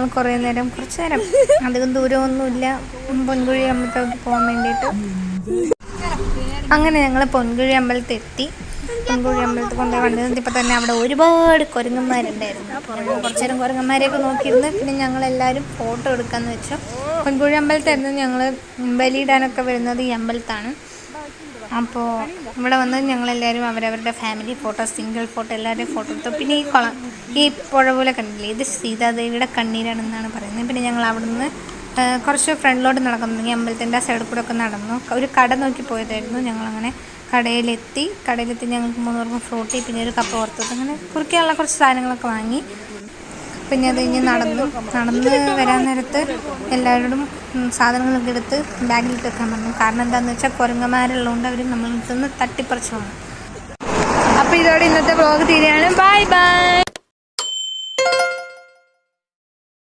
ഞങ്ങൾ കുറച്ച് നേരം അധികം ദൂരമൊന്നുമില്ല പൊൻകുഴി അമ്പലത്തോട്ട് പോകാൻ വേണ്ടിയിട്ട്. അങ്ങനെ ഞങ്ങൾ പൊൻകുഴി അമ്പലത്തിൽ എത്തി. പൊൻകുഴി അമ്പലത്തിൽ കൊണ്ടുപോയി വണ്ടി നിർത്തിയപ്പോൾ തന്നെ അവിടെ ഒരുപാട് കുരങ്ങന്മാരുണ്ടായിരുന്നു. അപ്പോൾ കുറച്ച് നേരം കുരങ്ങന്മാരെയൊക്കെ നോക്കിയിരുന്നു. പിന്നെ ഞങ്ങളെല്ലാവരും ഫോട്ടോ എടുക്കാമെന്ന് വെച്ചു. പൊൻകുഴി അമ്പലത്തായിരുന്നു ഞങ്ങൾ ബലിയിടാനൊക്കെ വരുന്നത് ഈ അമ്പലത്താണ്. അപ്പോൾ ഇവിടെ വന്ന് ഞങ്ങളെല്ലാവരും അവരവരുടെ ഫാമിലി ഫോട്ടോ, സിംഗിൾ ഫോട്ടോ, എല്ലാവരുടെയും ഫോട്ടോ എടുത്തു. പിന്നെ ഈ പുഴ പോലെ കണ്ടില്ലേ, ഇത് സീതാദേവിയുടെ കണ്ണീരാണെന്നാണ് പറയുന്നത്. പിന്നെ ഞങ്ങൾ അവിടുന്ന് കുറച്ച് ഫ്രണ്ടിലോട്ട് നടക്കുന്നു. ഈ അമ്പലത്തിൻ്റെ ആ സൈഡിൽ കൂടെ ഒക്കെ നടന്നു. ഒരു കട നോക്കി പോയതായിരുന്നു. ഞങ്ങളങ്ങനെ കടയിലെത്തി ഞങ്ങൾക്ക് 3 പേർക്കും ഫ്രൂട്ടി, പിന്നെ ഒരു കപ്പ് ഓർത്തത്, അങ്ങനെ കുറിക്കാനുള്ള കുറച്ച് സാധനങ്ങളൊക്കെ വാങ്ങി. പിന്നെ അത് കഴിഞ്ഞ് നടന്ന് വരാൻ നേരത്ത് എല്ലാവരോടും സാധനങ്ങളൊക്കെ എടുത്ത് ബാഗിലിട്ട് വെക്കാൻ പറഞ്ഞു. കാരണം എന്താണെന്ന് വെച്ചാൽ കുരങ്ങന്മാരുള്ളതുകൊണ്ട് അവർ നമ്മളിൽ നിന്ന് തട്ടിപ്പറിച്ചു പോകണം. അപ്പോൾ ഇതോടെ ഇന്നത്തെ വ്ളോഗ് തീരുകയാണ്. Bye bye.